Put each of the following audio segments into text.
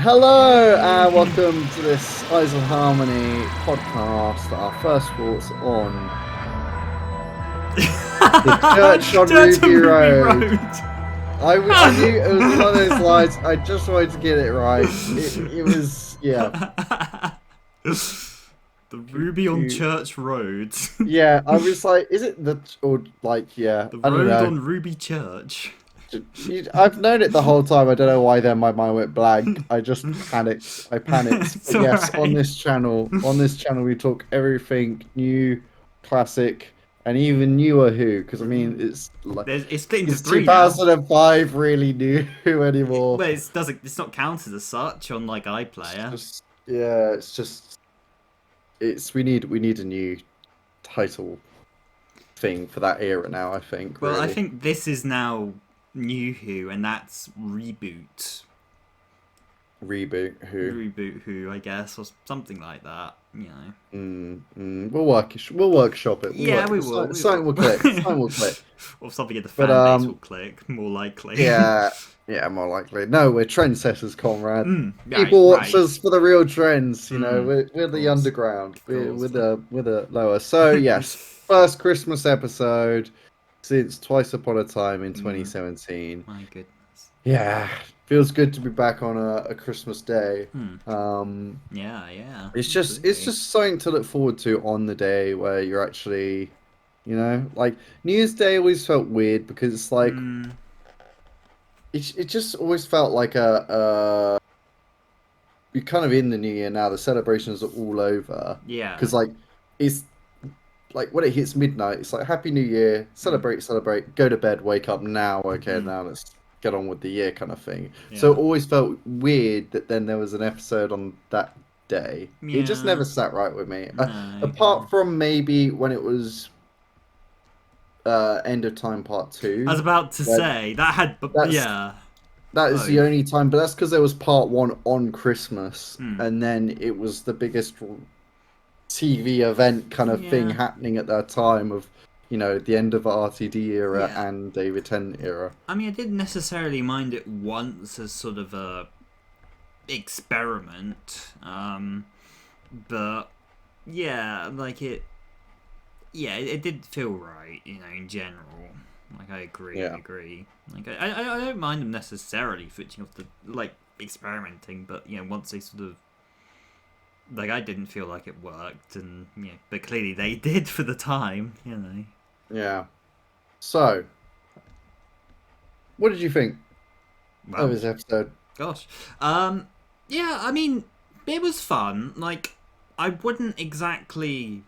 Hello and welcome to this Eyes of Harmony podcast. Our first thoughts on the church on Church Ruby on Ruby Road. Road. I knew it was one of those lines. I just wanted to get it right. It was The Ruby on Church Road. Yeah, I was like, is it the or like yeah? The I don't road know. on Ruby Church. I've known it the whole time. I don't know why then my mind went blank. I just panicked. I panicked. It's But yes, on alright. this channel, we talk everything new, classic, and even newer Who. Because I mean, it's like It's split into it's three now. 2005 really new Who anymore. Well, it's not counted as such on like iPlayer. It's we need a new title thing for that era now. I think Well, I really think this is now New Who, and that's Reboot. reboot Who. Reboot Who, I guess, or something like that. You know. We'll workshop it. Yeah, we will. We Something will. will click. Something will click. Or something in the But fan base will click, more likely. yeah, more likely. No, we're trendsetters, Conrad. Right, People watch right. us for the real trends. You know, we're the Course. underground. We're Course. we're the lower. So yes, first Christmas episode since Twice Upon a Time in 2017. My goodness. Yeah, feels good to be back on a Christmas day. Yeah. It's just something to look forward to on the day where you're actually, like New Year's Day always felt weird because it's like it just always felt like you're kind of in the new year now. The celebrations are all over. Yeah. Because like it's like when it hits midnight, it's like Happy New Year, celebrate, go to bed, wake up now. Okay, now let's get on with the year kind of thing. Yeah. So it always felt weird that then there was an episode on that day. Yeah. It just never sat right with me. No, Apart from maybe when it was End of Time Part 2. I was about to say that had That is the only time, but that's because there was Part 1 on Christmas, and then it was the biggest TV event kind of thing happening at that time of, the end of RTD era and David Tennant era. I mean, I didn't necessarily mind it once as sort of a experiment, but yeah, like it did feel right, in general. Like I agree. Like I don't mind them necessarily switching off the experimenting, but once they sort of I didn't feel like it worked, and but clearly they did for the time, Yeah. So, what did you think of this episode? Gosh, yeah, I mean, it was fun. Like, I wouldn't exactly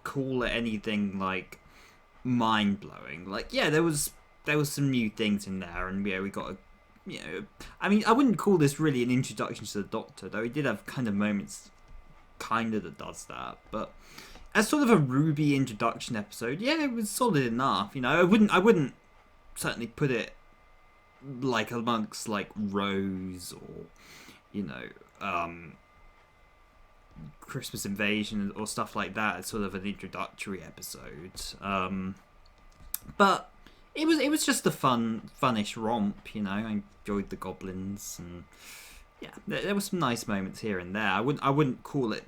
call it anything like mind blowing. Like, yeah, there was some new things in there, and we got I mean, I wouldn't call this really an introduction to the Doctor, though he did have kind of moments that does that, but as sort of a Ruby introduction episode, yeah, it was solid enough. I wouldn't certainly put it like amongst like Rose or Christmas Invasion or stuff like that as sort of an introductory episode. But it was just a funnish romp. I enjoyed the goblins, and yeah, there were some nice moments here and there. I wouldn't call it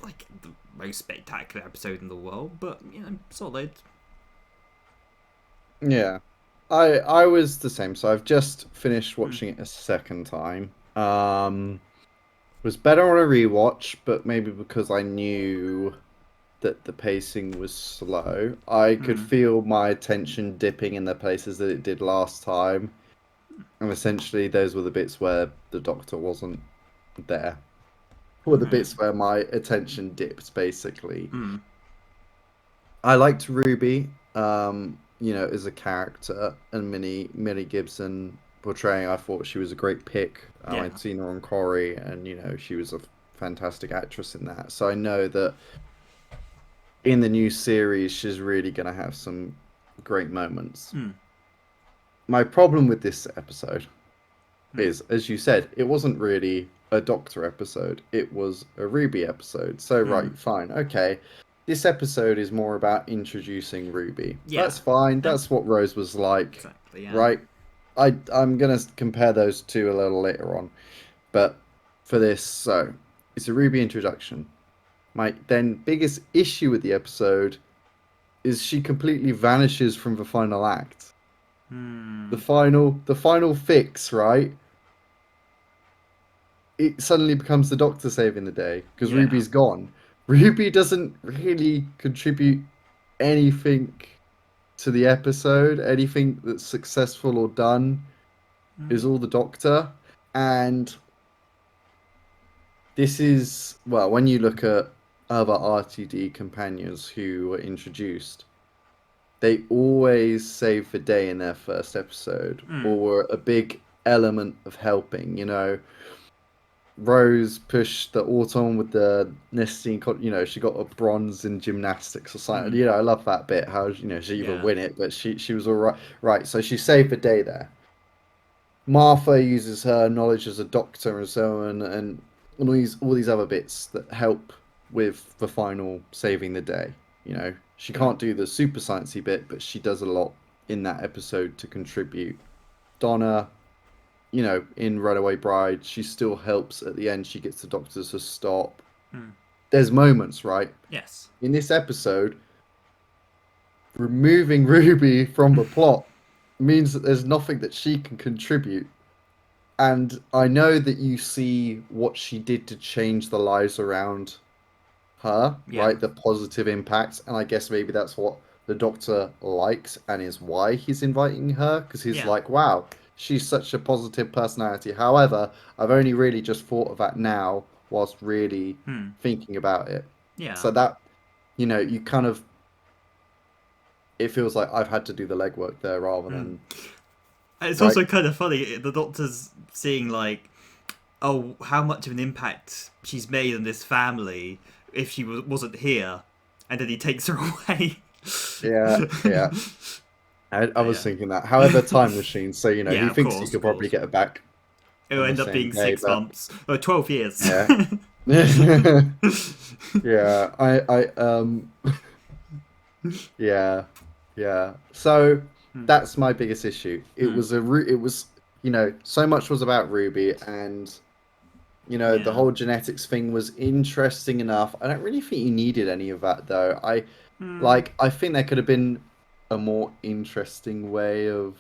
like the most spectacular episode in the world, but solid. Yeah, I was the same. So I've just finished watching it a second time. Was better on a rewatch, but maybe because I knew that the pacing was slow, I could feel my attention dipping in the places that it did last time, and essentially those were the bits where the Doctor wasn't there. Were the bits where my attention dipped, basically. I liked Ruby, as a character, and Millie Gibson portraying. I thought she was a great pick. I'd seen her on Corrie, and she was a fantastic actress in that. So I know that in the new series, she's really going to have some great moments. My problem with this episode is, as you said, it wasn't really a Doctor episode. It was a Ruby episode. So, right, fine, okay. This episode is more about introducing Ruby. Yeah. That's fine. That's what Rose was like. Exactly, right? I'm going to compare those two a little later on. But for this, so it's a Ruby introduction. My then biggest issue with the episode is she completely vanishes from the final act. Hmm. The final fix, right? It suddenly becomes the Doctor saving the day because Yeah. Ruby's gone. Ruby doesn't really contribute anything to the episode. Anything that's successful or done is all the Doctor. And this is, well, when you look at other RTD companions who were introduced, they always save the day in their first episode Hmm. or were a big element of helping, you know. Rose pushed the Autumn with the nesting, she got a bronze in gymnastics or something. Hmm. You know, I love that bit. How she didn't even Yeah. win it, but she was all right. Right, so she saved the day there. Martha uses her knowledge as a doctor and so on, and all these other bits that help with the final saving the day. You know, she Hmm. can't do the super sciencey bit, but she does a lot in that episode to contribute. Donna, in Runaway Bride, she still helps at the end. She gets the doctors to stop. Hmm. There's moments, right? Yes. In this episode, removing Ruby from the plot means that there's nothing that she can contribute. And I know that you see what she did to change the lives around her, Yeah. right? The positive impact. And I guess maybe that's what the Doctor likes and is why he's inviting her, because he's Yeah. like, wow, she's such a positive personality. However, I've only really just thought of that now whilst really Hmm. thinking about it. Yeah. So that, you kind of, it feels like I've had to do the legwork there rather Hmm. than, It's right? also kind of funny. The Doctor's seeing like, oh, how much of an impact she's made on this family if she wasn't here, and then he takes her away. Yeah, yeah. I But was yeah. thinking that. However, time machine. So Yeah, he of thinks he course, of could probably course. get it back It'll on the end up same being day, six but months or 12 years. yeah, yeah. Yeah, yeah. So Hmm. that's my biggest issue. It Hmm. was it was so much was about Ruby, and the Yeah. whole genetics thing was interesting enough. I don't really think you needed any of that though. Hmm. I think there could have been a more interesting way of.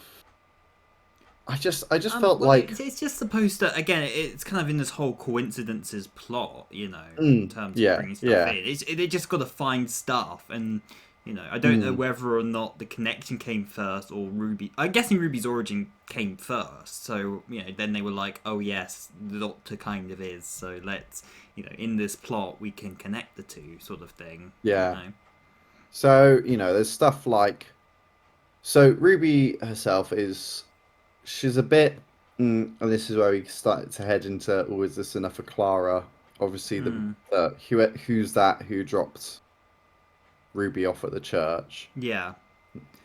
I just felt Well, like. it's just supposed to. Again, it's kind of in this whole coincidences plot, in terms of Yeah, bringing stuff yeah. in. They just got to find stuff, and I don't know Mm, whether or not the connection came first or Ruby. I'm guessing Ruby's origin came first, so then they were like, oh yes, the Doctor kind of is. So let's, in this plot we can connect the two, sort of thing. yeah. So, there's stuff like. So, Ruby herself she's a bit. And this is where we started to head into, oh, is this enough for Clara? Obviously, Hmm. who's that who dropped Ruby off at the church? Yeah.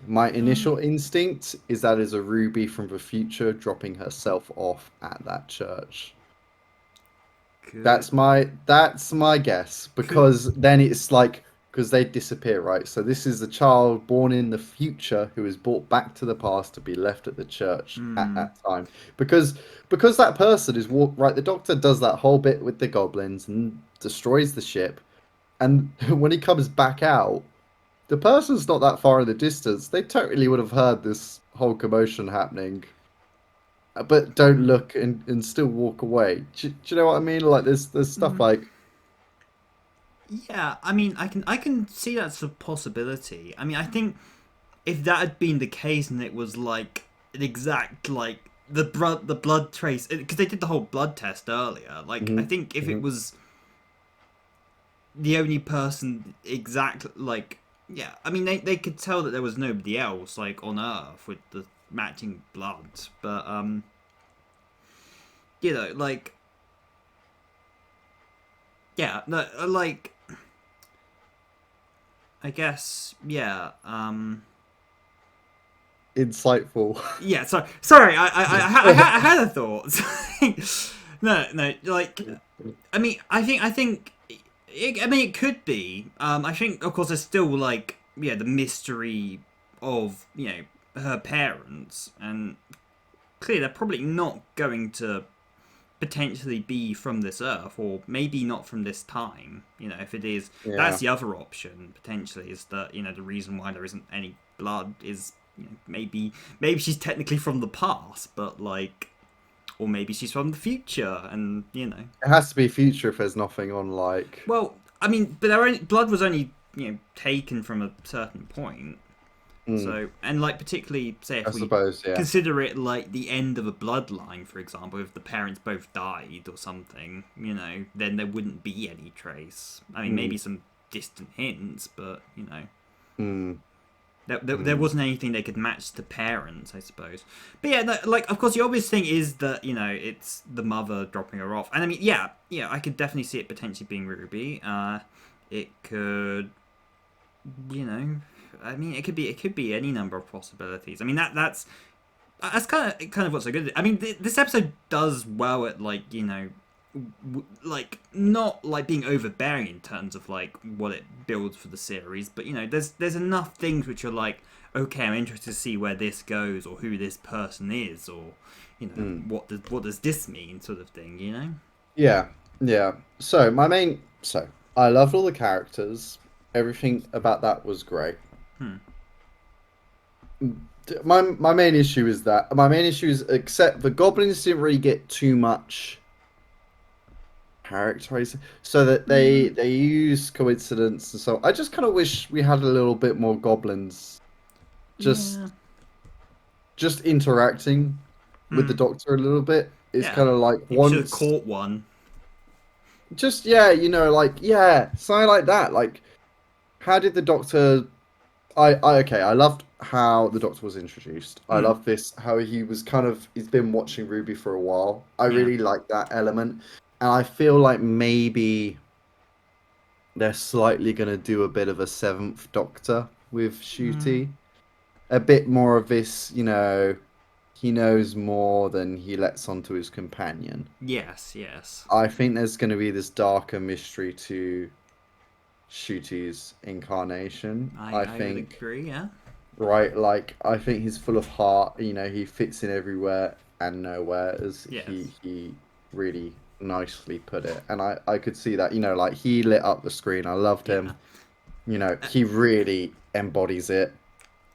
My Um. initial instinct is that is a Ruby from the future dropping herself off at that church. Could. That's my guess Could. because then it's like because they disappear, right? So this is a child born in the future who is brought back to the past to be left at the church at Hmm. that time because that person is right. The Doctor does that whole bit with the goblins and destroys the ship, and when he comes back out, the person's not that far in the distance. They totally would have heard this whole commotion happening but don't Hmm. look and still walk away. Do you know what I mean? Like there's stuff Hmm. like Yeah, I mean, I can see that's a possibility. I mean, I think if that had been the case and it was like an exact like the blood trace, because they did the whole blood test earlier. Like, I mhm, think if it mhm. was the only person exact, like, yeah, I mean, they could tell that there was nobody else like on Earth with the matching blood, but like, yeah, no, like, I guess, yeah, Insightful. yeah, sorry. I had a thought. No, like, I think, it could be. I think, of course, there's still like, yeah, the mystery of her parents, and clearly they're probably not going to potentially be from this Earth, or maybe not from this time. If it is, that's Yeah. the other option potentially. Is that the reason why there isn't any blood is maybe she's technically from the past, but like, or maybe she's from the future, and It has to be future if there's nothing on like. Well, I mean, but blood was only taken from a certain point. Hmm, So, and like particularly, say I if we suppose, yeah. consider it like the end of a bloodline, for example, if the parents both died or something, then there wouldn't be any trace. I mean, Hmm, maybe some distant hints, but hmm, there hmm. wasn't anything they could match the parents, I suppose. But yeah, like of course, the obvious thing is that it's the mother dropping her off, and I mean, yeah, I could definitely see it potentially being Ruby. It could, you know, I mean, it could be any number of possibilities. I mean, that's kind of what's so good. I mean, this episode does well at like like not like being overbearing in terms of like what it builds for the series, but there's enough things which are like, okay, I'm interested to see where this goes or who this person is, or Hmm. what does this mean, sort of thing. Yeah, yeah. So I loved all the characters. Everything about that was great. Hmm. My main issue is that my main issue is except the goblins didn't really get too much characterization, so that Mm, they use coincidence and so I just kind of wish we had a little bit more goblins yeah. just just interacting with the Hmm. doctor a little bit. It's Yeah. kind of like You should have once caught one. just yeah, like yeah, something like that. Like how did the doctor okay, I loved how the Doctor was introduced. I Hmm. love this, how he was he's been watching Ruby for a while. I Yeah. really like that element. And I feel like maybe they're slightly going to do a bit of a seventh Doctor with Hmm. Shooty. A bit more of this, he knows more than he lets onto his companion. Yes. Yes. I think there's going to be this darker mystery to Shooty's incarnation. I I I would think agree. Yeah. right? Like I think he's full of heart. He fits in everywhere and nowhere, as he Yes. he really nicely put it. And I could see that. Like he lit up the screen. I loved Yeah. him. He really embodies it.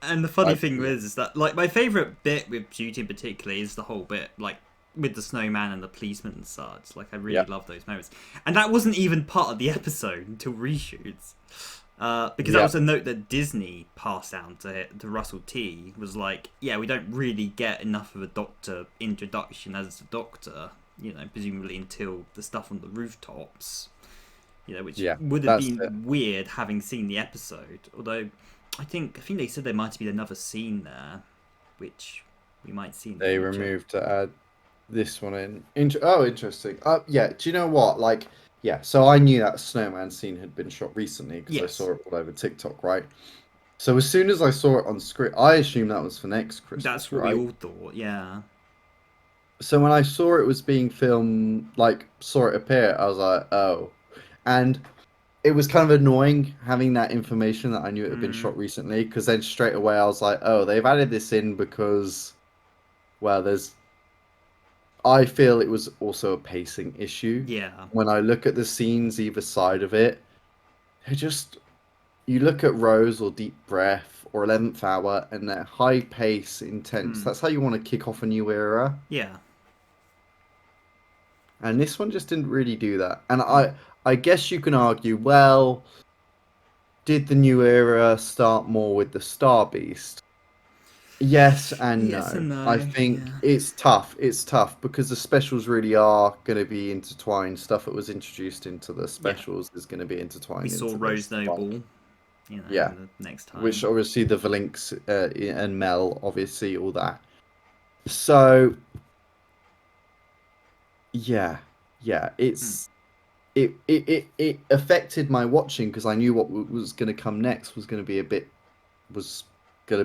And the funny I thing is that like my favorite bit with Duty in particular is the whole bit like with the snowman and the policeman and such. Like I really yeah love those moments, and that wasn't even part of the episode until reshoots. Because that yeah was a note that Disney passed down to Russell T. Was like, yeah, we don't really get enough of a Doctor introduction as a Doctor, presumably until the stuff on the rooftops, which yeah. would have That's it. been weird having seen the episode. Although, I think they said there might be another scene there, which we might see in the They future. removed to add this one in. Oh, interesting. Yeah. Do you know what? Like, yeah. So I knew that snowman scene had been shot recently because I Yes, saw it all over TikTok, right? So as soon as I saw it on screen, I assumed that was for next that's Christmas, what we right? all thought. Yeah. So when I saw it was being filmed, like saw it appear, I was like, oh. And it was kind of annoying having that information that I knew it had been Mm, shot recently, because then straight away I was like, oh, they've added this in because, well, I feel it was also a pacing issue. yeah. When I look at the scenes either side of it, they just you look at Rose or Deep Breath or 11th Hour and they're high pace, intense. Mm, That's how you want to kick off a new era. yeah. And this one just didn't really do that. And Mm. I guess you can argue, well, did the new era start more with the Star Beast? Yes and Yes no. and I no. think Yeah. it's tough. It's tough because the specials really are going to be intertwined. Stuff that was introduced into the Yeah. specials is going to be We intertwined saw into Rose this. Like, Noble, yeah, in the next which time. obviously the Valinks and Mel, obviously all that. So yeah, yeah, Mm. it affected my watching because I knew what was going to come next was going to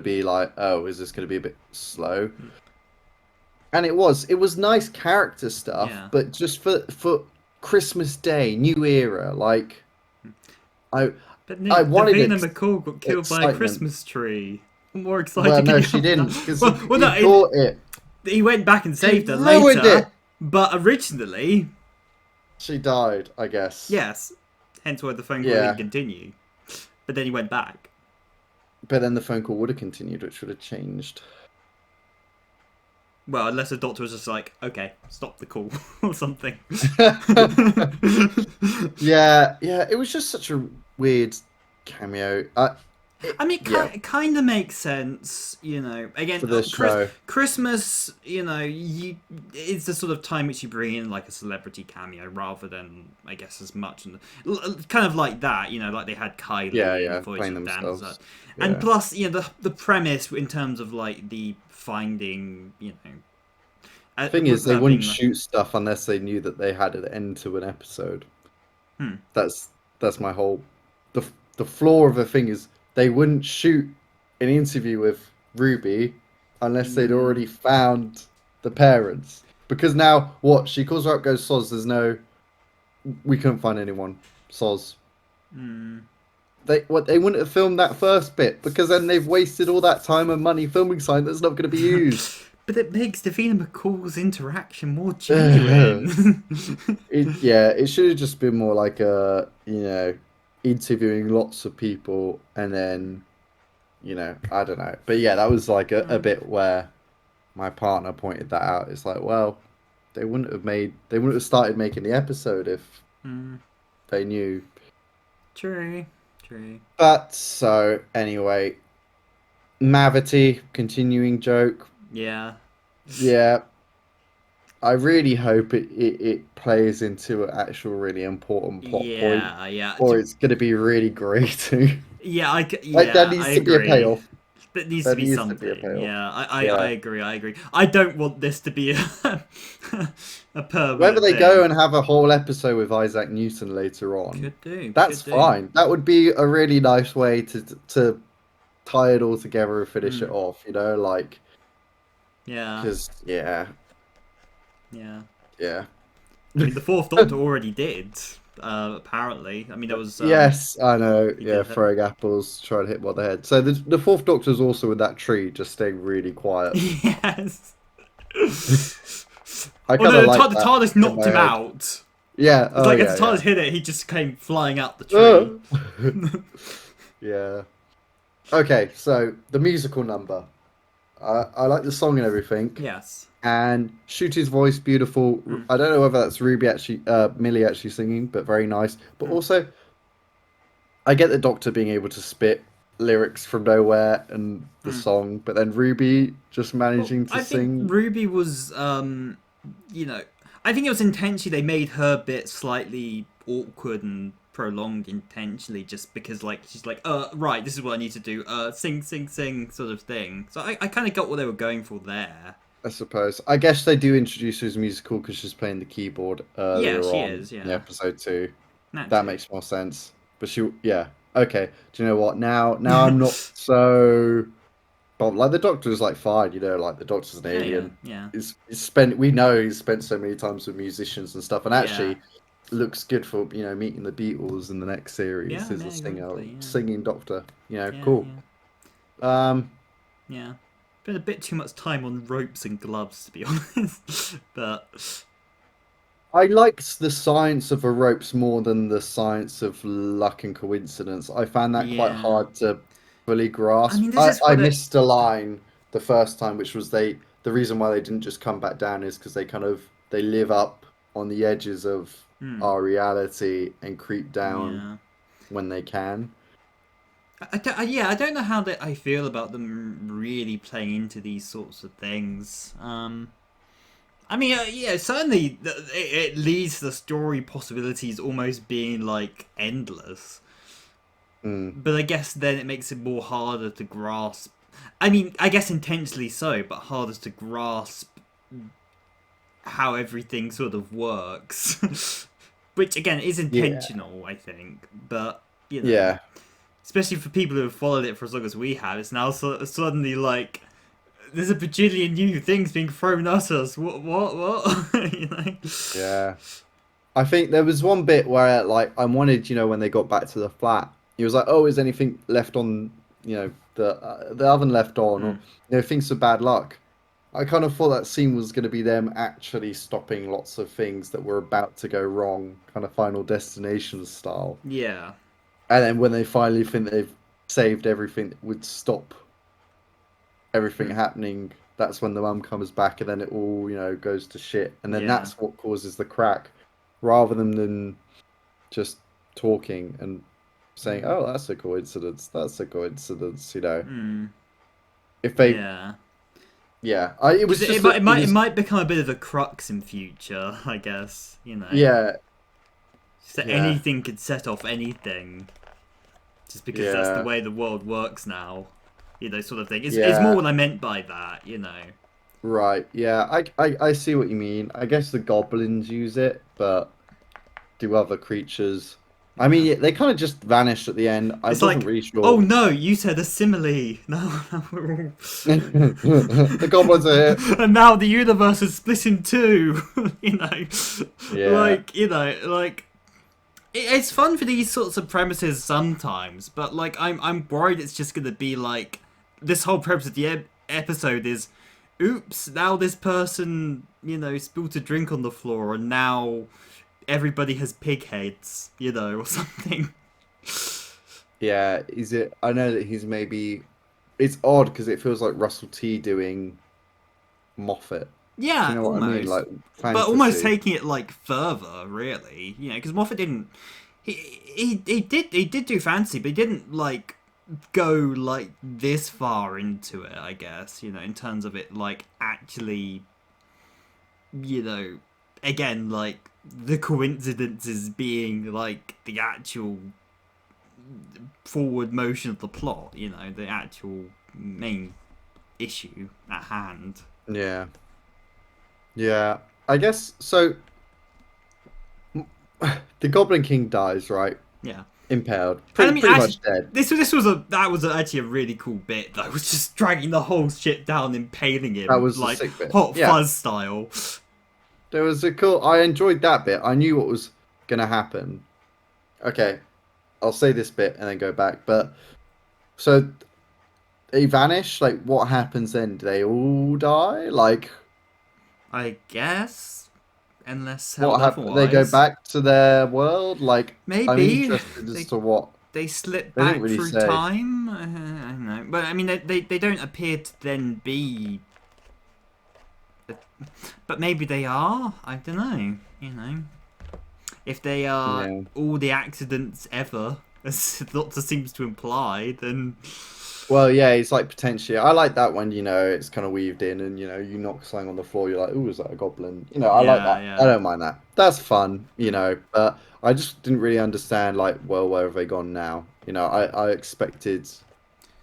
be like, oh, is this going to be a bit slow? Mm. And it was nice character stuff, Yeah. but just for Christmas Day, New Era, like Mm. I But I Nick, wanted Davina McCall got killed by a excitement. Christmas tree. What more Well, exciting can no, you she have than didn't that? because Well, he no, caught it. he went back and He saved her ruined later. it. But originally, She died, I guess. yes. Hence why the phone call didn't Yeah, continue. But then he went back. but then the phone call would have continued, which would have changed. Well, unless the doctor was just like, okay, stop the call or something. Yeah, yeah, it was just such a weird cameo. I mean, Yeah, it kind of makes sense, you know. Again, for this show. Christmas, you know, it's the sort of time which you bring in like a celebrity cameo rather than, I guess, as much. Kind of like that, you know, like they had Yeah, Kylie in yeah, Voyage playing of Damn. themselves. And Yeah. plus, you know, the premise in terms of like the finding, you know, Thing is, with they that wouldn't being shoot stuff unless they knew that they had an end to an episode. hmm, That's that's my whole the the flaw of the thing is they wouldn't shoot an interview with Ruby unless they'd mm, already found the parents. Because now what she calls her up, goes Soz. There's no, we couldn't find anyone. Soz. mm. They wouldn't have filmed that first bit because then they've wasted all that time and money filming something that's not going to be used. But it makes Davina McCall's interaction more genuine. Yeah, it should have just been more like interviewing lots of people and then, I don't know. But yeah, that was like a Mm, bit where my partner pointed that out. It's like, well, they wouldn't have started making the episode if mm. they knew. True, true. But so anyway, Mavity continuing joke. Yeah, Yeah, I really hope it plays into an actual really important plot point, yeah, yeah. or it's going to be really grating. Yeah, Like there yeah, I needs to be a agree. payoff. That needs to There be needs to be a something. payoff. Yeah, I Yeah. agree. I agree. I don't want this to be a Whether permanent they go thing. and have a whole episode with Isaac Newton later on, Could do, that's could do. fine. That would be a really nice way to tie it all together and finish it Mm, off. Like yeah, because yeah. yeah. I mean, the Fourth Doctor already did. Apparently, I mean, there was Yes, I know. he Yeah, did. throwing apples, trying to hit one on the head. So the fourth Doctor's also in that tree, just staying really quiet. Yes. I Oh kind no, of like The that TARDIS in knocked my him head. out. Yeah. It's Oh like as yeah. the TARDIS Yeah. hit it, he just came flying out the tree. Uh. Yeah. Okay. So the musical number. I like the song and everything, Yes. and Shooty's voice beautiful. Mm, I don't know whether that's Millie actually singing, but very nice. But mm, also, I get the Doctor being able to spit lyrics from nowhere and the mm. song, but then Ruby just Well, managing to I think sing. Ruby was, you know, I think it was intentionally they made her bit slightly awkward and prolonged intentionally, just because like she's like, right, this is what I need to do, sing, sing, sing, sort of thing. So I kind of got what they were going for there. I suppose. I guess they do introduce her as musical because she's playing the keyboard Yeah, earlier she on is. in Yeah, episode 2. that That too. makes more sense. But yeah, okay. Do you know what? Now I'm not so. But like the Doctor is like fine, like the Doctor's an Yeah, yeah, alien. yeah, He's spent. We know he's spent so many times with musicians and stuff, and yeah, actually looks good for meeting the Beatles in the next series. yeah, Is yeah, a singer, exactly. Yeah, singing Doctor. yeah, Cool. yeah, Um, yeah. Been a bit too much time on ropes and gloves, to be honest. But I liked the science of the ropes more than the science of luck and coincidence. I found that quite yeah, hard to fully I grasp. mean, this is I what it. missed a line the first time, which was the reason why they didn't just come back down is because they live up on the edges of Hmm, our reality and creep down yeah. when they can. Yeah, I don't know how I feel about them really playing into these sorts of things. I mean, yeah, certainly it leaves the story possibilities almost being like endless. Mm. But I guess then it makes it more harder to grasp. I mean, I guess intentionally so, but harder to grasp how everything sort of works. Which again is Yeah. intentional, I think. But you know, Yeah. especially for people who have followed it for as long as we have, it's now suddenly like there's a bajillion new things being thrown at us. What? You know? Yeah. I think there was one bit where like I wanted, when they got back to the flat, he was like, "Oh, is anything left on, the oven left on, or Mm, things of bad luck?" I kind of thought that scene was going to be them actually stopping lots of things that were about to go wrong, kind of Final Destination style. Yeah. And then when they finally think they've saved everything that would stop everything Hmm. happening, that's when the mum comes back, and then it all, goes to shit. And then Yeah. that's what causes the crack, rather than just talking and saying, Hmm. "Oh, that's a coincidence. That's a coincidence." Hmm. If they, Yeah. yeah, it Because was it just might that it it might it was, might become a bit of a crux in future, I guess. yeah, So yeah, anything could set off anything, just because that's the yeah, way the world works now. Sort of thing. It's more yeah. what I meant by that. Right, yeah, I see what you mean. I guess the goblins use it, but do other creatures? I mean, Yeah. yeah, they kind of just vanished at the end. I It's wasn't like, really oh sure. no, you said a simile. Now we're all... The goblins are here. and now the universe is split in two. Yeah, Like it's fun for these sorts of premises sometimes, but like I'm worried it's just gonna be like this whole premise of the episode is, oops, now this person spilled a drink on the floor, and now everybody has pig heads, or something. yeah. Is it? I know that he's maybe. It's odd because it feels like Russell T doing Moffat. Do Yeah, you know what I mean? almost. Like But almost fantasy. taking it like further, really. Because Moffat didn't. He did do fantasy, but he didn't like go like this far into it. I guess in terms of it like actually you know again like the coincidences being like the actual forward motion of the plot. The actual main issue at hand. Yeah, yeah. I guess so. The Goblin King dies, right? Yeah. Impaled, And I pretty mean, pretty actually, much dead. that was actually a really cool bit. That was just dragging the whole ship down, impaling That him was the like sick bit. hot Yeah, fuzz style. there was a cool. I enjoyed that bit. I knew what was gonna happen. Okay, I'll say this bit and then go back. But so they vanish. Like, what happens then? Do they all die? Like, I guess, unless what held happen? They go otherwise, back to their world. Like, I'm maybe interested as they to what they slip they didn't back really through say. time. I don't know, but I mean, they don't appear to then be. But maybe they are. I don't know. If they are Yeah. all the accidents ever, as the Doctor seems to imply, then Well, yeah, it's like potentially. I like that when it's kind of weaved in, and you knock something on the floor. You're like, "Ooh, is that a goblin?" I like yeah, that. I yeah. don't mind that. That's fun, Mm, But I just didn't really understand, like, well, where have they gone now? I expected,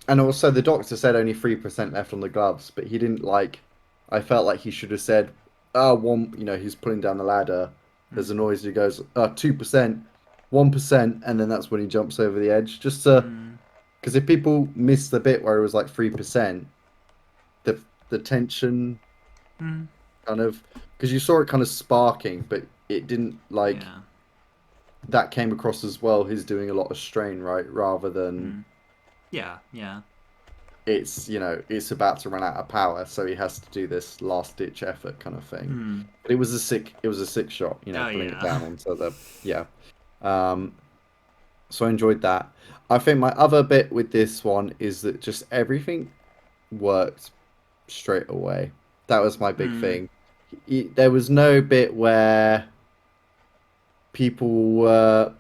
and also the doctor said only 3% left on the gloves, but he didn't like. I felt like he should have said, one. He's pulling down the ladder. There's mm, a noise. He goes, 2%, 1%, and then that's when he jumps over the edge, just to. mm, Because if people missed the bit where it was like 3%, the tension mm, kind of, because you saw it kind of sparking, but it didn't like yeah. that came across as well. He's doing a lot of strain, right? Rather than Mm, yeah, yeah. it's about to run out of power, so he has to do this last ditch effort kind of thing. Mm, But it was a sick shot, oh, pulling it yeah. down onto the yeah. Um, so I enjoyed that. I think my other bit with this one is that just everything worked straight away. That was my big Mm, thing. There was no bit where people were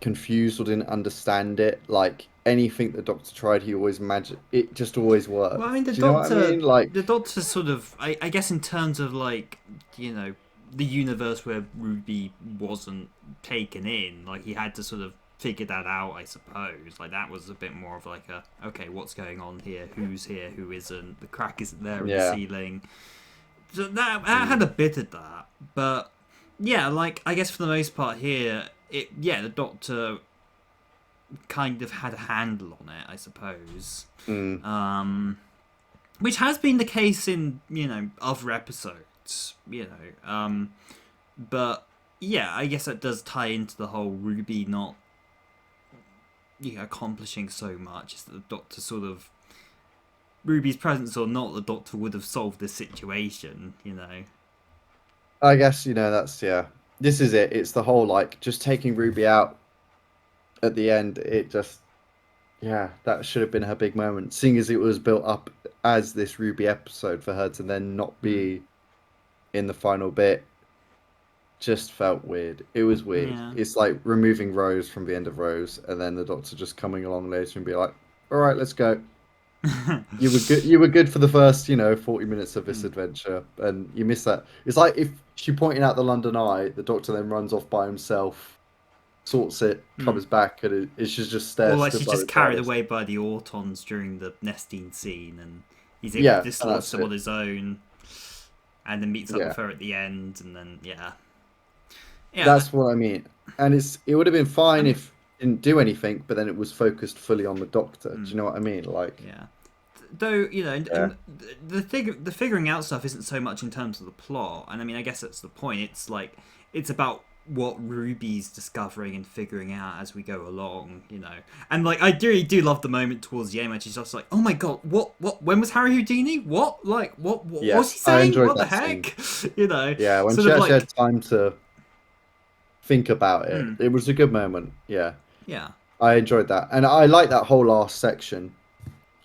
confused or didn't understand it. Like anything the Doctor tried, he always magic. It just always well, I mean, worked. Do you know what I mean? The Doctor sort of, I guess, in terms of like, the universe where Ruby wasn't taken in, like he had to sort of figure that out. I suppose, like that was a bit more of like a, okay, what's going on here? Who's here? Who isn't? The crack isn't there in the Yeah. ceiling. So that had Mm. a bit of that, but yeah, like I guess for the most part here, the Doctor kind of had a handle on it, I suppose. Mm. Um, which has been the case in other episodes, but yeah, I guess that does tie into the whole Ruby not accomplishing so much. Is that the Doctor sort of Ruby's presence or not, the Doctor would have solved this situation. You know. I guess that's yeah. This is it. It's the whole like just taking Ruby out at the end. It just yeah, that should have been her big moment. Seeing as it was built up as this Ruby episode for her to then not be in the final bit, just felt weird. It was weird. Yeah. It's like removing Rose from the end of Rose, and then the Doctor just coming along later and be like, "All right, let's go." You were good. You were good for the first, 40 minutes of this adventure, and you missed that. It's like if she pointed out the London Eye, the Doctor then runs off by himself, sorts it, comes back, and it should just stare Or like stood she's by the just carried TARDIS. away by the Autons during the nesting scene, and he's able to Yeah, and dislodge that's them it. on his own, and then meets up Yeah, with her at the end, and then yeah. that's what I mean. And it would have been I fine mean, if it didn't do anything, but then it was focused fully on the Doctor. Do you mm, know what I mean? Like, yeah. Though yeah, and the figuring out stuff isn't so much in terms of the plot, and I mean, I guess that's the point. It's like it's about what Ruby's discovering and figuring out as we go along, And like, I really do love the moment towards the end when she's just like, "Oh my god, what? When was Harry Houdini? What? Like, what was he yes, I saying? enjoyed What the that scene. heck?" Yeah, when Sort she of actually like, had time to think about it, it was a good moment. Yeah, yeah, I enjoyed that, and I like that whole last section.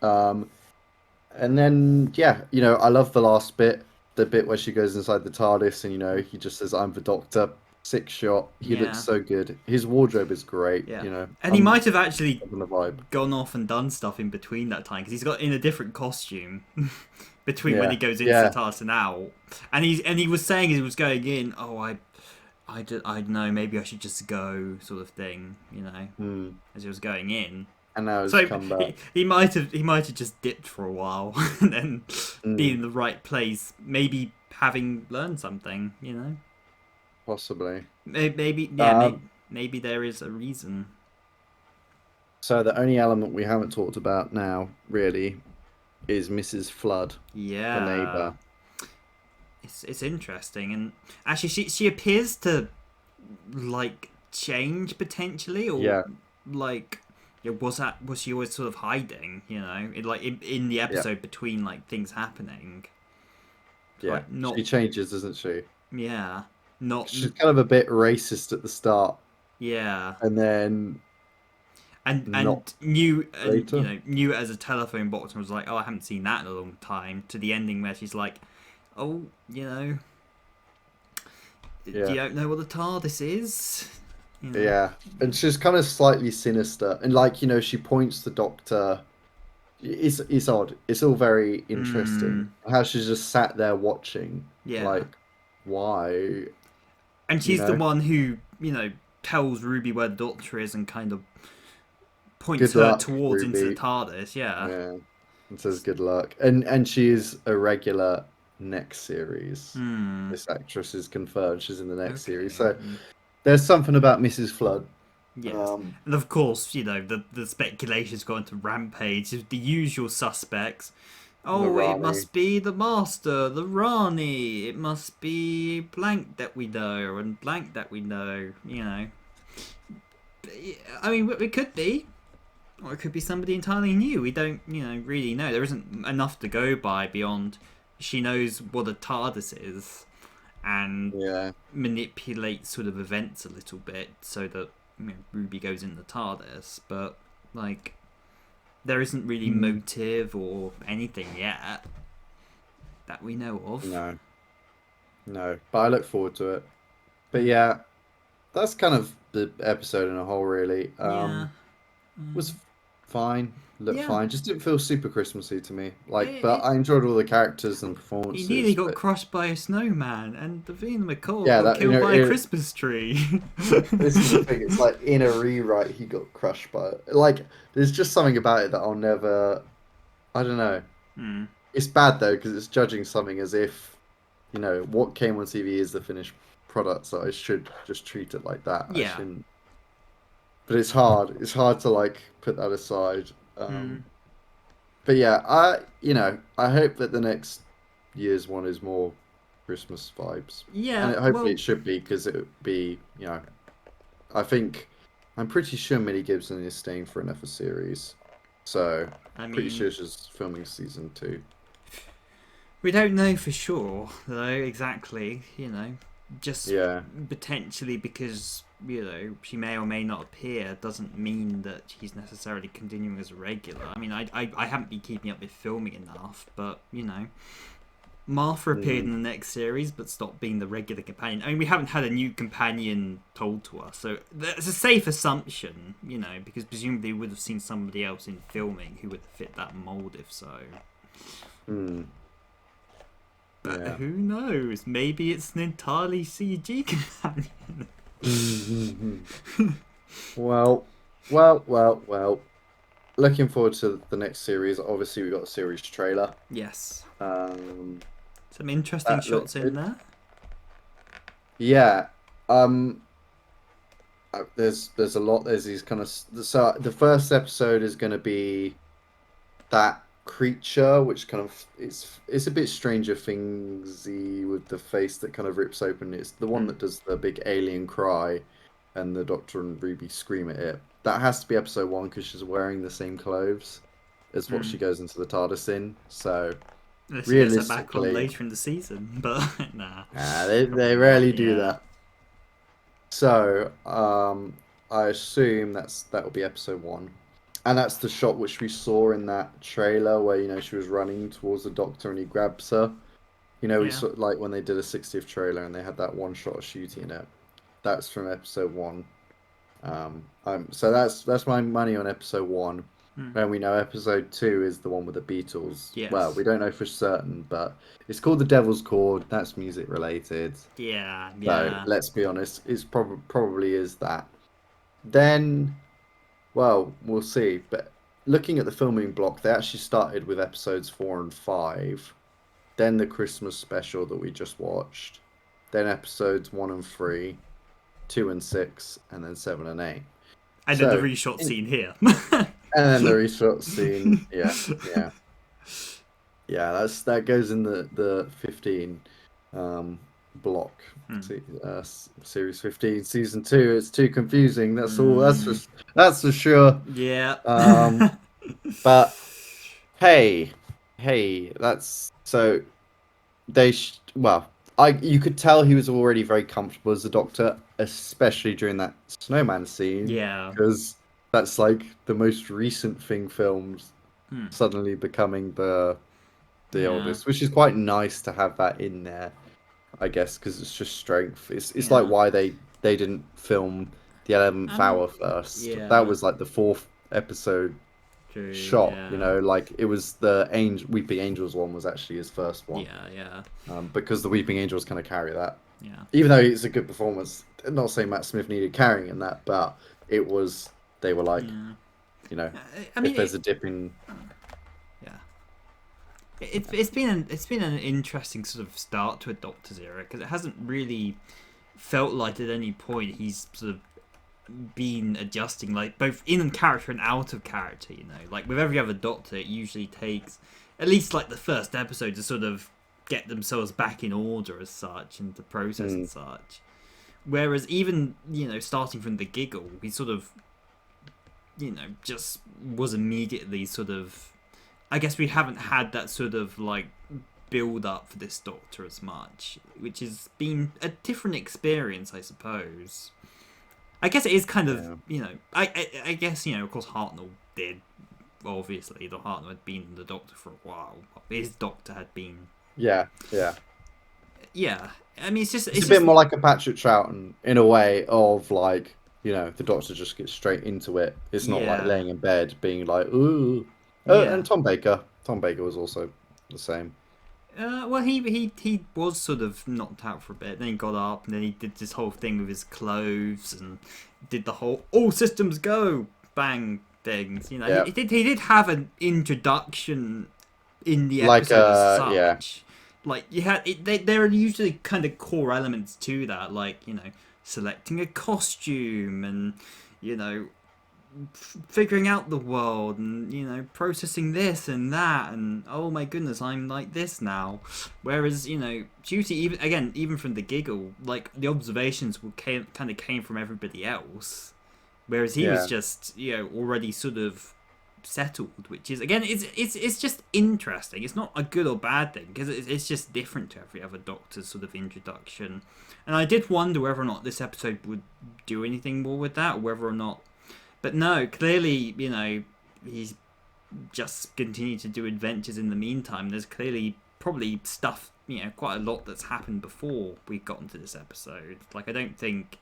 Um, and then yeah, I love the last bit, the bit where she goes inside the TARDIS, and he just says, "I'm the Doctor." Sick shot. He looks yeah, so good. His wardrobe is great. yeah. And he I'm might have actually loving the vibe. gone off and done stuff in between that time because he's got in a different costume between when he Yeah, goes into the yeah, TARDIS and out. And he was saying as he was going in, "Oh, I don't know, maybe I should just go," sort of thing, mm. as he was going in. And now he's So come back. he might have just dipped for a while and then been Mm. in the right place, maybe having learned something, Possibly. Maybe yeah, Um, maybe there is a reason. so the only element we haven't talked about now, really, is Mrs. Flood, the Yeah, neighbor. it's interesting, and actually she appears to like change potentially, or Yeah, like was she always sort of hiding, in the yeah, episode between like things happening, yeah. like not She changes, doesn't she? yeah not She's kind of a bit racist at the start, yeah and then not and knew and later. knew it as a telephone box and was like, oh, I haven't seen that in a long time, to the ending where she's like, oh, Yeah, you don't know what the TARDIS is, yeah. And she's kind of slightly sinister, and like she points the Doctor. It's odd. It's all very interesting. How she's just sat there watching, yeah. like, why? And You she's the know, one who tells Ruby where the Doctor is and kind of points good her luck, towards into the Ruby. TARDIS. Yeah. Yeah, and says good luck. And she is a regular next series. Hmm. This actress is confirmed. She's in the next series. Okay. So there's something about Mrs. Flood. Yes. And of course, the speculation's gone to rampage. The usual suspects. The Oh, it Rani. must be the Master, the Rani. It must be blank that we know, and blank that we know. I mean, it could be. Or it could be somebody entirely new. We don't, really know. There isn't enough to go by beyond she knows what a TARDIS is and Yeah. manipulates sort of events a little bit so that Ruby goes in the TARDIS. But, like, there isn't really motive or anything yet that we know of. No. No. But I look forward to it. But yeah, that's kind of the episode in a whole, really. Yeah. Was fine. Looked Yeah. fine. Just didn't feel super Christmassy to me. Like, but It, I enjoyed all the characters and he nearly performances. got But crushed by a snowman, and Davina McCall yeah, got that killed by a Christmas tree. this is the thing. It's like in a rewrite, he got crushed by it. Like, there's just something about it that I'll never. I don't know. Hmm. It's bad though because it's judging something as if, what came on TV is the finished product. So I should just treat it like that. I Yeah. shouldn't. But it's hard. It's hard to like put that aside. But yeah, I hope that the next year's one is more Christmas vibes, and Yeah, hopefully well, it should be because it would be, I think, I'm pretty sure Millie Gibson is staying for another series. So I pretty mean, sure she's filming season 2. we don't know for sure, though, exactly, just Yeah. potentially because, she may or may not appear doesn't mean that she's necessarily continuing as a regular. I mean, I haven't been keeping up with filming enough, but, Martha appeared Mm. in the next series but stopped being the regular companion. I mean, we haven't had a new companion told to us, so that's a safe assumption, because presumably we would have seen somebody else in filming who would fit that mold if so. Mm. But Yeah. who knows? Maybe it's an entirely CG companion. Well, well. Looking forward to the next series. Obviously, we got a series trailer. Yes. Um, Some interesting that shots looked in good. there. Yeah. Um, there's a lot. There's these kind of so the first episode is going to be that creature, which kind of it's a bit Stranger Thingsy with the face that kind of rips open. It's the one Hmm. that does the big alien cry, and the Doctor and Ruby scream at it. That has to be episode 1 because she's wearing the same clothes as what Hmm. she goes into the TARDIS in. So Unless he gets her back on realistically, later in the season, but nah, they probably not. rarely do Yeah. that. So I assume that will be episode 1. And that's the shot which we saw in that trailer where, she was running towards the Doctor and he grabs her. We Yeah. saw like when they did a 60th trailer and they had that one shot of shooting it. That's from episode 1. So that's my money on episode 1. Hmm. And we know episode 2 is the one with the Beatles. Well, we Yes. don't know for certain, but it's called The Devil's Chord. That's music related. Yeah. So Yeah. let's be honest, it's probably is that. Then, well, we'll see. But looking at the filming block, they actually started with episodes 4 and 5, then the Christmas special that we just watched, then episodes 1 and 3, 2 and 6, and then 7 and 8. And then the So, reshot scene here. and then the reshot scene, yeah. That goes in the 15 block. Hmm. Series 15, season 2. It's too confusing. That's all. That's for sure. Yeah. But hey, that's so well. You could tell he was already very comfortable as the Doctor, especially during that snowman scene, Yeah. because that's like the most recent thing filmed Hmm. suddenly becoming the Yeah. oldest, which is quite nice to have that in there, I guess, because it's just strength. It's like Yeah. why they didn't film the 11th I mean, hour first. That yeah. was like the 4th episode True. shot. Yeah. Like it was the Weeping Angels one was actually his first one, Yeah. Yeah. because the Weeping Angels kind of carry that. Yeah. Even though it's a good performance, I'm not saying Matt Smith needed carrying in that, but it was. They were like, Yeah. you know, I if mean, there's a dip in. yeah. It's been an interesting sort of start to a Doctor's era because it hasn't really felt like at any point he's sort of been adjusting, like both in character and out of character. Like with every other Doctor, it usually takes at least like the first episode to sort of get themselves back in order as such and to process and such. Whereas even starting from the giggle, he sort of just was immediately sort of. I guess we haven't had that sort of like build up for this Doctor as much, which has been a different experience, I suppose. I guess it is kind of I guess of course Hartnell did obviously the Hartnell had been the Doctor for a while. His Doctor had been Yeah. yeah. I mean it's It's a bit more like a Patrick Troughton in a way of like, the Doctor just gets straight into it. It's not like yeah laying in bed being like, ooh. yeah. And Tom Baker. Tom Baker was also the same. Well, he was sort of knocked out for a bit. Then he got up, and then he did this whole thing with his clothes, and did the whole "all systems go" bang things. Yeah. He did have an introduction in the Like, episode as such. yeah. Like you had, there are usually kind of core elements to that, like selecting a costume and figuring out the world and processing this and that and oh my goodness I'm like this now, whereas Duty even from the giggle, like the observations kind of came from everybody else, whereas he was Yeah. just already sort of settled, which is again it's just interesting. It's not a good or bad thing because it's just different to every other Doctor's sort of introduction. And I did wonder whether or not this episode would do anything more with that, or whether or not. But no, clearly, he's just continued to do adventures in the meantime. There's clearly probably stuff, quite a lot that's happened before we got into this episode. Like, I don't think,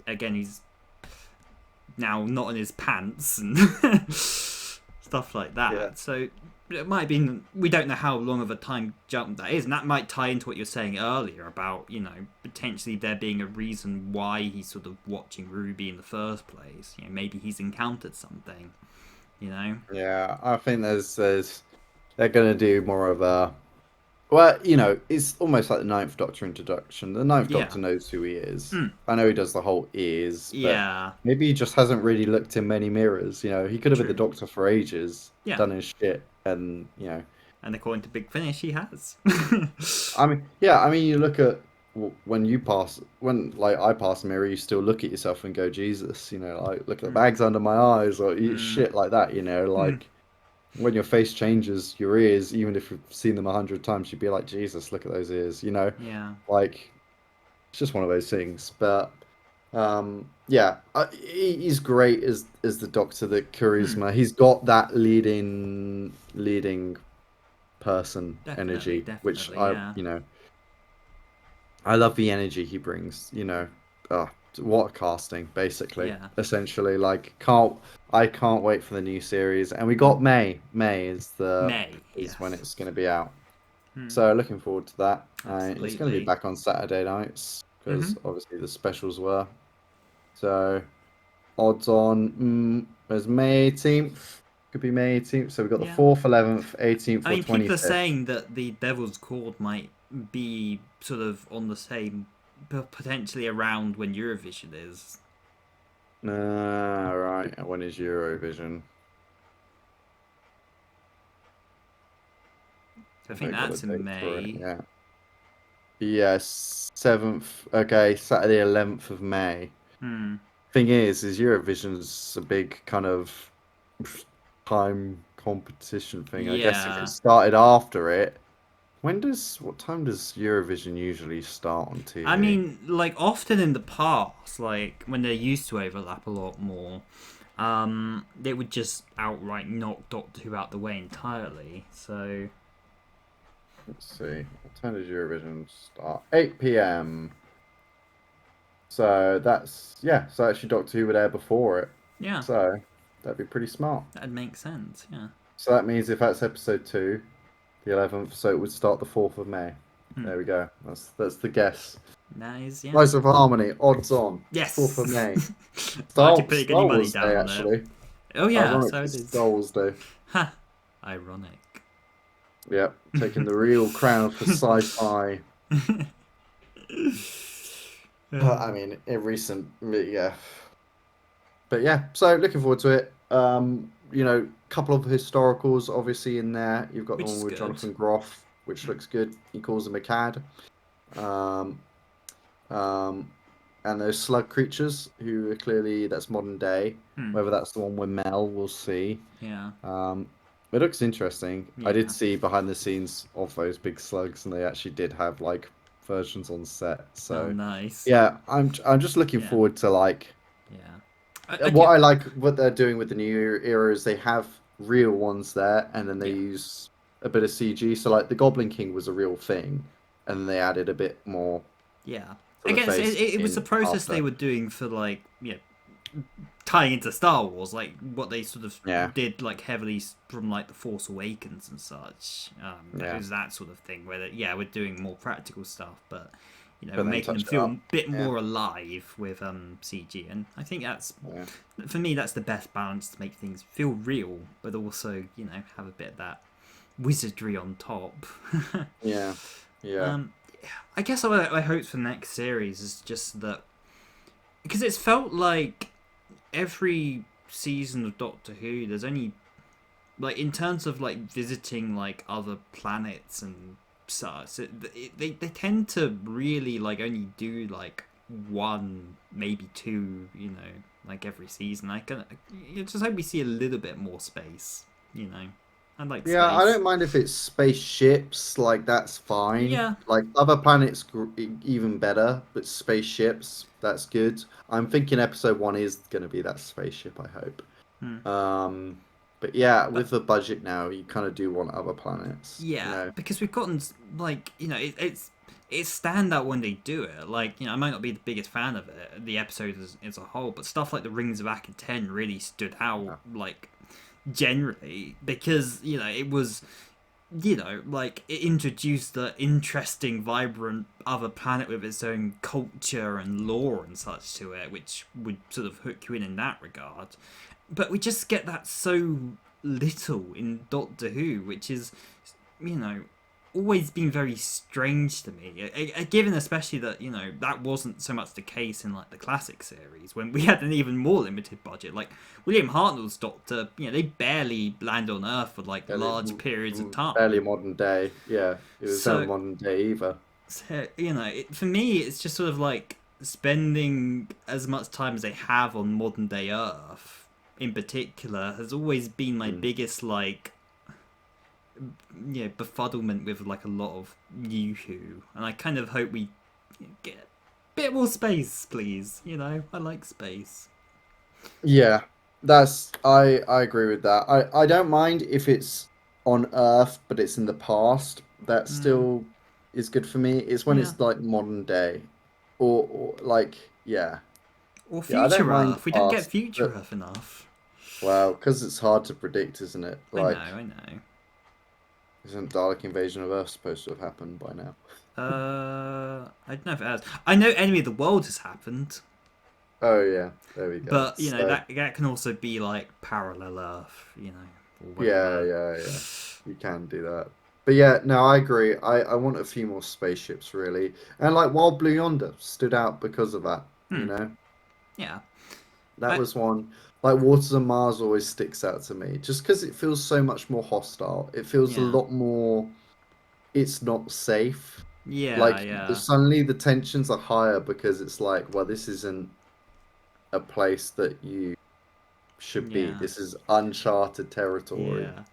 again, he's now not in his pants and stuff like that. Yeah. So it might have been, we don't know how long of a time jump that is, and that might tie into what you're saying earlier about, potentially there being a reason why he's sort of watching Ruby in the first place. Maybe he's encountered something, Yeah, I think they're going to do more of a... Well, it's almost like the Ninth Doctor introduction. The Ninth Doctor knows who he is. I know he does the whole ears, but maybe he just hasn't really looked in many mirrors. He could have been the Doctor for ages, done his shit, and, And according to Big Finish, he has. I mean, you look at when I pass a mirror, you still look at yourself and go, Jesus, like, look at the bags under my eyes, or shit like that, like... When your face changes, your ears, even if you've seen them 100 times, you'd be like, Jesus, look at those ears, Yeah. Like, it's just one of those things. But, he's great as the Doctor, the charisma. He's got that leading person energy, which I love the energy he brings, what casting, basically, essentially. Like, I can't wait for the new series, and we got May is when it's going to be out, so looking forward to that. It's going to be back on Saturday nights because obviously the specials were, so odds on there's May 18th, could be May 18th, so we've got the 4th, 11th, 18th, or 25th. People are saying that the Devil's Cord might be sort of on the same, potentially around when Eurovision is. Right. When is Eurovision? I think that's in May. Yeah. Yes, 7th. Okay, Saturday, 11th of May. Thing is Eurovision's a big kind of time competition thing. I guess if it started after it. What time does Eurovision usually start on TV? I mean, like, often in the past, like, when they used to overlap a lot more, they would just outright knock Doctor Who out the way entirely, so... Let's see. What time does Eurovision start? 8 p.m. So that's... Yeah, so actually Doctor Who would air before it. Yeah. So that'd be pretty smart. That'd make sense, yeah. So that means if that's episode 2... the 11th, so it would start the 4th of May. There we go. That's the guess. Nice, yeah. Rise of Harmony, odds on. Yes. 4th of May. Star Wars Day, actually. Oh yeah, Ironic, so it is. Star Wars Day. Ha! Ironic. Yep, taking the real crown for sci-fi. I mean, in recent, yeah. But yeah, so looking forward to it. Couple of historicals obviously in there. You've got the one with Jonathan Groff, which looks good. He calls him a cad. And those slug creatures who are clearly, that's modern day. Whether that's the one with Mel, we'll see. Yeah. It looks interesting. Yeah. I did see behind the scenes of those big slugs, and they actually did have like versions on set. So nice. Yeah, I'm just looking forward to like. Yeah. I like what they're doing with the new era is they have real ones there, and then they use a bit of CG. So like the Goblin King was a real thing, and then they added a bit more. Yeah, I guess it was a process they were doing for like tying into Star Wars, like what they sort of did like heavily from like the Force Awakens and such. It was that sort of thing where we're doing more practical stuff, but making them feel a bit more alive with CG, and I think that's for me that's the best balance to make things feel real, but also have a bit of that wizardry on top. Yeah. I guess my hopes for the next series is just that because it's felt like every season of Doctor Who, there's only like in terms of like visiting like other planets and such, they tend to really like only do like one, maybe two, like every season. I just hope we see a little bit more space. You know, I like Yeah, I space. don't mind if it's spaceships, like that's fine. Yeah. Like other planets, even better, but spaceships, that's good. I'm thinking episode one is going to be that spaceship, I hope. Hmm. Um, but yeah, But with the budget now, you kind of do want other planets, you yeah, know. because we've gotten like it's standout when they do it. Like I might not be the biggest fan of it, the episode as a whole, but stuff like the Rings of Akin 10 really stood out. Yeah. Like generally because it was like it introduced the interesting, vibrant other planet with its own culture and lore and such to it, which would sort of hook you in that regard. But we just get that so little in Doctor Who, which is, you know, always been very strange to me. Given especially that that wasn't so much the case in like the classic series when we had an even more limited budget. Like William Hartnell's Doctor, they barely land on Earth for like Barely, large periods of barely time. modern day. Yeah, it was never So, modern day either. for me, it's just sort of like spending as much time as they have on modern day Earth, in particular, has always been my Mm. biggest like befuddlement with like a lot of New Who, and I kind of hope we get a bit more space, please. I like space. Yeah, I agree with that. I don't mind if it's on Earth, but it's in the past. That Mm, still is good for me. It's when yeah, it's like modern day, or like yeah, or yeah. I don't future mind the Earth. We don't get past, future but Earth enough. well, because it's hard to predict, isn't it? Like, I know. isn't Dalek invasion of Earth supposed to have happened by now? I don't know if it has. I know Enemy of the World has happened, Oh yeah, there we go. but So that can also be like parallel Earth, or yeah, whatever. yeah, yeah. You can do that. But yeah, no, I agree. I want a few more spaceships really. And like Wild Blue Yonder stood out because of that, you Hmm. know? Yeah. That I was one. Like Waters of Mars always sticks out to me just because it feels so much more hostile. It feels a yeah. lot more it's not safe. Yeah. Like Yeah. suddenly the tensions are higher because it's like, well, this isn't a place that you should be. Yeah. This is uncharted territory. Yeah.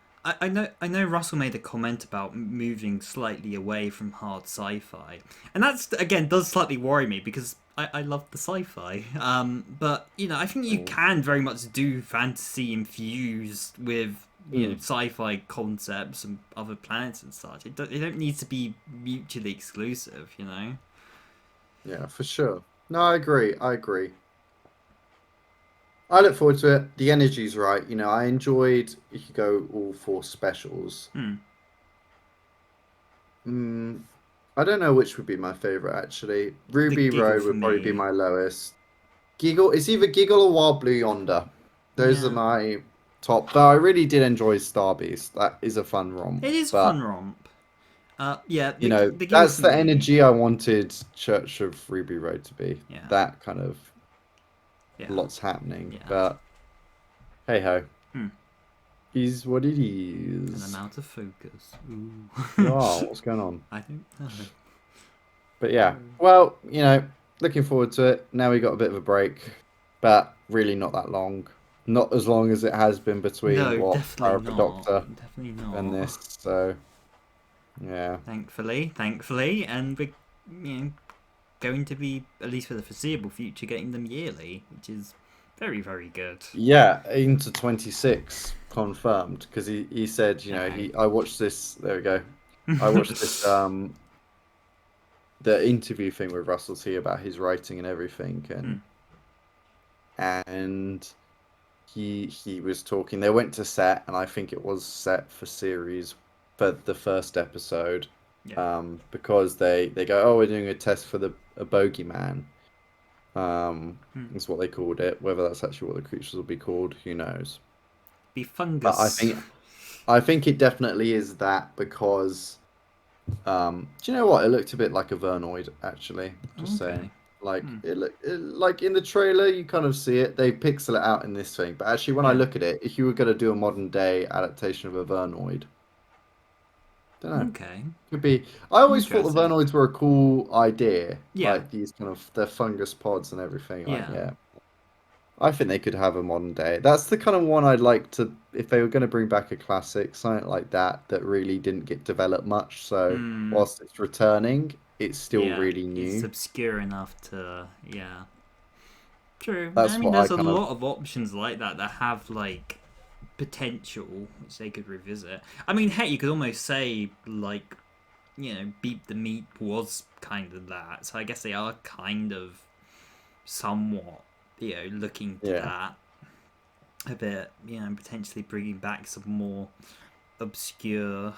I know Russell made a comment about moving slightly away from hard sci-fi. And that's again does slightly worry me because I love the sci-fi. But I think you Mm. can very much do fantasy infused with Mm. sci-fi concepts and other planets and such. It don't need to be mutually exclusive. Yeah, for sure. No, I agree. I agree. I look forward to it. The energy's right. I enjoyed if you go all four specials. Hmm. Mm, I don't know which would be my favorite actually. The Ruby giggle Road for would probably be me. my lowest. Giggle, it's either Giggle or Wild Blue Yonder. Those are Yeah. my top. But I really did enjoy Star Beast. That is a fun romp. It is a But fun romp. Yeah, the giggle that's for the me. energy I wanted Church of Ruby Road to be. Yeah. That kind of Yeah. lots happening. Yeah. But hey ho. Hmm. Is what it And I'm is. out of focus. Ooh. Oh, what's going on? I don't know. But yeah, well, looking forward to it. Now we got a bit of a break, but really not that long. Not as long as it has been between No, what definitely Power of the not. Doctor Definitely and not. this. So yeah, Thankfully, and we're going to be at least for the foreseeable future getting them yearly, which is very very good. yeah, into 26 confirmed because he said Hey. I watched this. There we go. I watched this the interview thing with Russell T about his writing and everything Hmm. and he was talking. They went to set, and I think it was set for series for the first episode, Yeah. because they go, oh, we're doing a test for a bogeyman. Hmm. Is what they called it. Whether that's actually what the creatures will be called, who knows? Be But I fungus. think I think it definitely is that because do you know what? It looked a bit like a Vernoid, actually. Just saying. Okay. Like Hmm. like in the trailer, you kind of see it. They pixel it out in this thing, but actually, when I Yeah. look at it, if you were going to do a modern day adaptation of a Vernoid, don't know. Okay. Could be. I always thought the Interesting. Vernoids were a cool idea, Yeah. like these kind of the fungus pods and everything. Like, Yeah. yeah, I think they could have a modern day. That's the kind of one I'd like to, if they were going to bring back a classic, something like that that really didn't get developed much. So Hmm. whilst it's returning, it's still Yeah, really it's new. obscure enough to, yeah. True. I That's mean, what I there's a kind of, lot of options like that have like potential which they could revisit. I mean, heck, you could almost say like, Beat the Meat was kind of that. So I guess they are kind of somewhat, looking to yeah, that a bit. Potentially bringing back some more obscure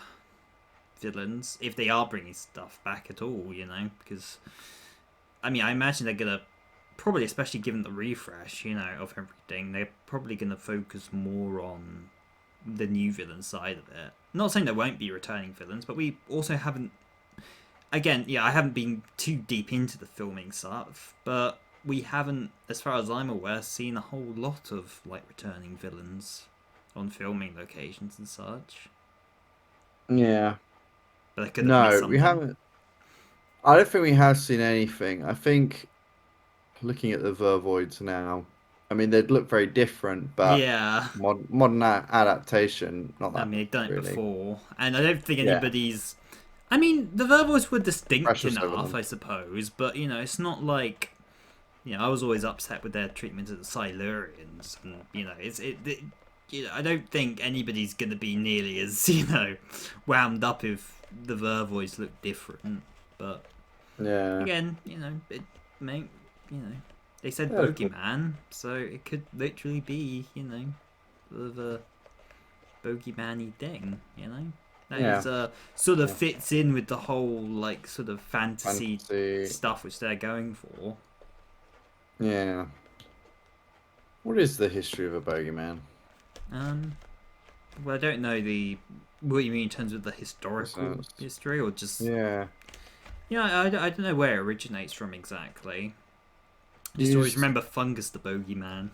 villains if they are bringing stuff back at all. Because I mean, I imagine they're gonna probably, especially given the refresh, of everything, they're probably gonna focus more on the new villain side of it. Not saying there won't be returning villains, but we also haven't. Again, yeah, I haven't been too deep into the filming stuff, but we haven't, as far as I'm aware, seen a whole lot of like returning villains on filming locations and such. yeah. But I could have missed No, we something. haven't. I don't think we have seen anything. I think looking at the Vervoids now, I mean, they'd look very different, but Yeah, modern adaptation, not I that mean they've done it really. before, and I don't think Yeah, anybody's. I mean, the Vervoids were distinct precious over enough, them. I suppose, but it's not like I was always upset with their treatment of the Silurians, and I don't think anybody's gonna be nearly as wound up if the Vervoids look different. But Yeah. again, it may you know they said Yeah, cool. bogeyman, so it could literally be sort of a bogeyman-y thing. That Yeah. is sort of Yeah. fits in with the whole like sort of fantasy Fantasy. stuff which they're going for. Yeah. What is the history of a bogeyman? Um, Well, I don't know what you mean in terms of the This historical is- history, or just Yeah. I don't know where it originates from exactly. I just always Used. remember Fungus the Bogeyman.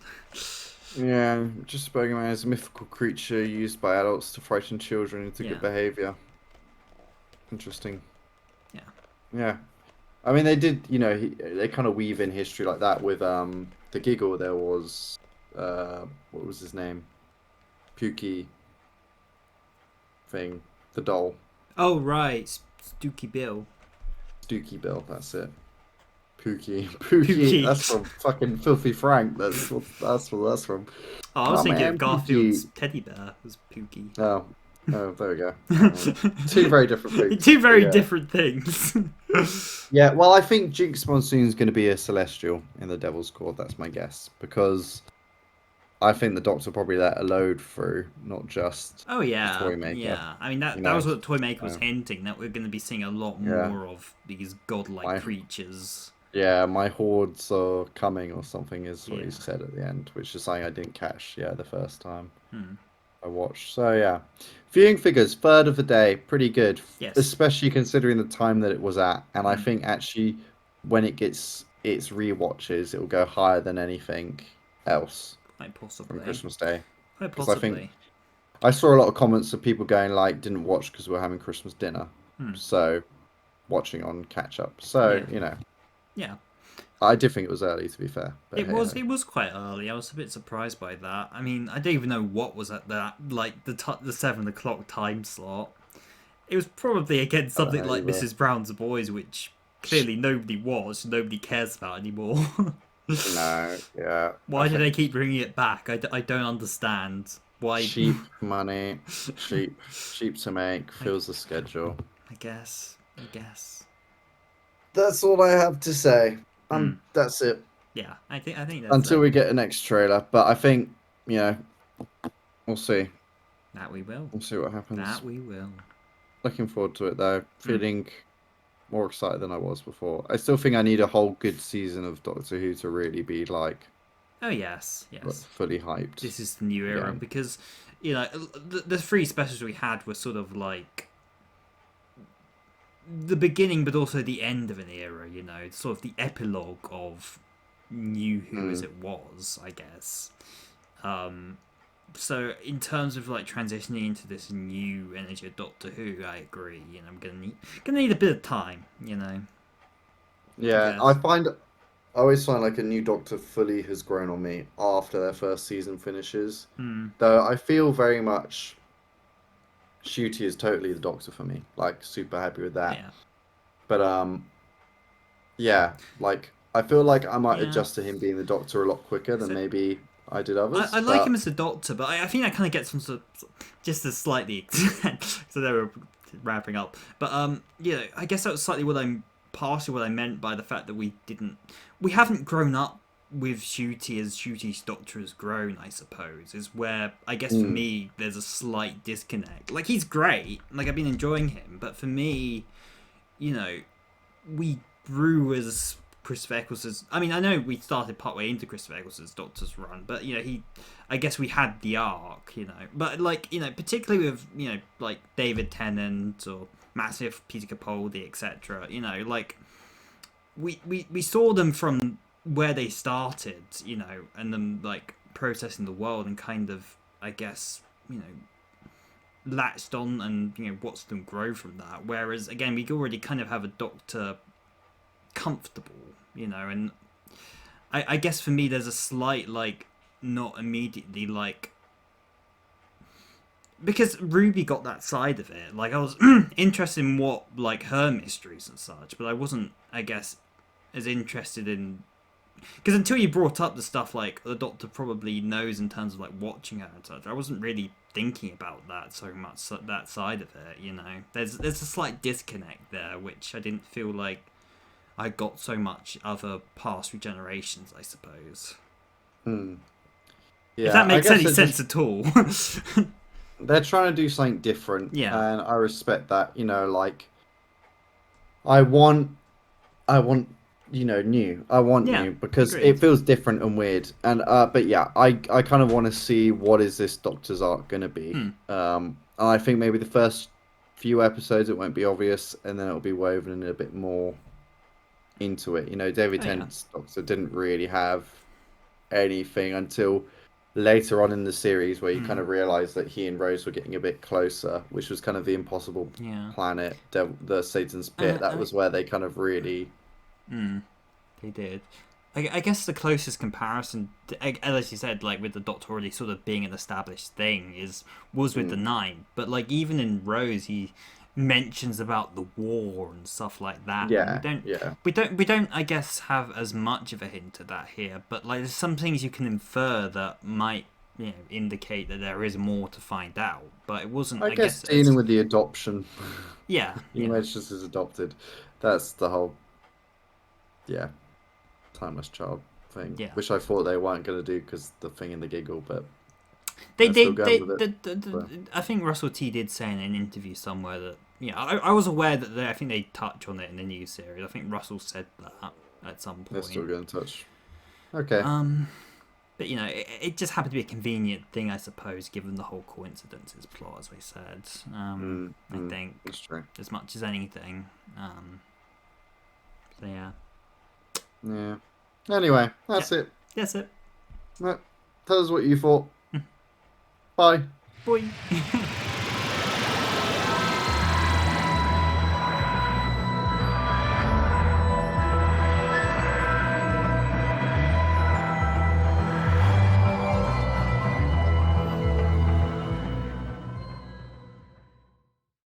Yeah. Just a bogeyman is a mythical creature used by adults to frighten children into good Yeah, behavior. Interesting. yeah. Yeah. I mean, they did. They kind of weave in history like that with the giggle. There was what was his name? Pukey thing. The doll. Oh right, Stooky Bill. Dookie Bill. That's it. Pookie. Pookie. Pookie. That's from fucking Filthy Frank. That's what that's from. Oh, I was Come thinking of on, Garfield's Pookie. teddy bear was Pookie. Oh, oh, there we go. Two very different things. Two But very yeah. different things. Yeah, well, I think Jinx Monsoon's going to be a Celestial in the Devil's Court. That's my guess. Because I think the Doctor probably let a load through, not just Oh the yeah, toy maker. yeah. I mean that You that know, was what Toymaker was so, hinting, that we're going to be seeing a lot yeah. more of these godlike My creatures. my hordes are coming or something is what he Yeah. said at the end, which is something I didn't catch. Yeah, the first time Hmm. I watched. So yeah, viewing figures, third of the day, pretty good, Yes. especially considering the time that it was at. And I Hmm. think actually, when it gets its rewatches, it will go higher than anything else Quite from possibly. Christmas Day. Quite Because I think possibly. I saw a lot of comments of people going like, didn't watch because we were having Christmas dinner, Hmm. so watching on catch up. So Yeah. Yeah. I did think it was early to be fair, but It hey was ho. it was quite early. I was a bit surprised by that. I mean, I don't even know what was at that like the 7 o'clock time slot. It was probably against I don't something know like either. Mrs. Brown's Boys, which clearly nobody cares about anymore. No, yeah, I Why do they think keep bringing it back? I don't understand. Why? cheap money, cheap to make, I, fills the schedule. I guess. I guess. That's all I have to say. Hmm. That's it. Yeah. I think that's Until we get a next trailer, but I think you know we'll see. that we will. We'll see what happens. That we will. Looking forward to it though. Hmm. Feeling more excited than I was before. I still think I need a whole good season of Doctor Who to really be like Oh yes, yes. fully hyped This is the new era again. because the three specials we had were sort of like the beginning, but also the end of an era. Sort of the epilogue of New Who as Mm. it was, I guess. Um, so in terms of like transitioning into this new energy of Doctor Who, I agree. I'm gonna need a bit of time. I Yeah, guess. I always find like a new Doctor fully has grown on me after their first season finishes. Hmm. Though I feel very much Shooty is totally the Doctor for me. Like super happy with that. Yeah. But yeah, like I feel like I might Yeah. adjust to him being the Doctor a lot quicker than So maybe I did I others. like him But as a doctor, but I think I kind of get some sort of, just a slightly so they were wrapping up. But yeah, I guess that was slightly partially what I meant by the fact that we haven't grown up with Shooty as Shooty's Doctor has grown. I suppose is where I guess for mm, me there's a slight disconnect. Like he's great, like I've been enjoying him, but for me, you know, we grew as Christopher Eccles's. I mean, I know we started partway into Christopher Eccles's Doctor's run, but you know, I guess we had the arc, you know. But like, you know, particularly with like David Tennant or Matt Smith, Peter Capaldi, etc. You know, like we saw them from where they started, you know, and them like processing the world and kind of, I guess, you know, latched on and watched them grow from that. Whereas again, we already kind of have a Doctor comfortable, you know, and I guess for me there's a slight like not immediately like because Ruby got that side of it. Like I was interested in what like her mysteries and such, but I wasn't, I guess, as interested in because until you brought up the stuff like the Doctor probably knows in terms of like watching her and such, I wasn't really thinking about that so much, that side of it. You know, there's a slight disconnect there, which I didn't feel like I got so much other past regenerations, I suppose. mm. If Yeah, that I makes guess any it sense just at all. they're trying to do something different, Yeah. and I respect that. You know, like I want I want, new. I want Yeah. new because Agreed. it feels different and weird. And but yeah, I kind of want to see what is this Doctor's arc gonna be. Hmm. And I think maybe the first few episodes it won't be obvious, and then it'll be woven in a bit more into it. You know, David Oh yeah. Tennant's Doctor didn't really have anything until later on in the series where you kind Hmm. of realize that he and Rose were getting a bit closer, which was kind of the Impossible Yeah. Planet, the Satan's Pit. I That mean, was where they kind of really. hmm. They did. I guess the closest comparison, as you said, like with the Doctor already sort of being an established thing, was with the Mm, Nine. But like even in Rose, he mentions about the war and stuff like that, and yeah, yeah. we don't, I guess, have as much of a hint of that here. But like, there's some things you can infer that might indicate that there is more to find out. But it wasn't, I I guess guess, dealing as with the adoption, yeah, he yeah, mentions his adopted. That's the whole, yeah, timeless child thing, yeah. which I thought they weren't going to do because the thing in the giggle, but They, they're they, still going they, with it. So, I think Russell T did say in an interview somewhere that I was aware that I think they touch on it in the new series. I think Russell said that at some they're still point. going to touch. Okay. Um, but it just happened to be a convenient thing, I suppose, given the whole coincidences plot, as we said. I think That's true. as much as anything. So yeah, Yeah. Anyway, yeah, that's it. that's it. Right. Tell us what you thought. Bye. Boy.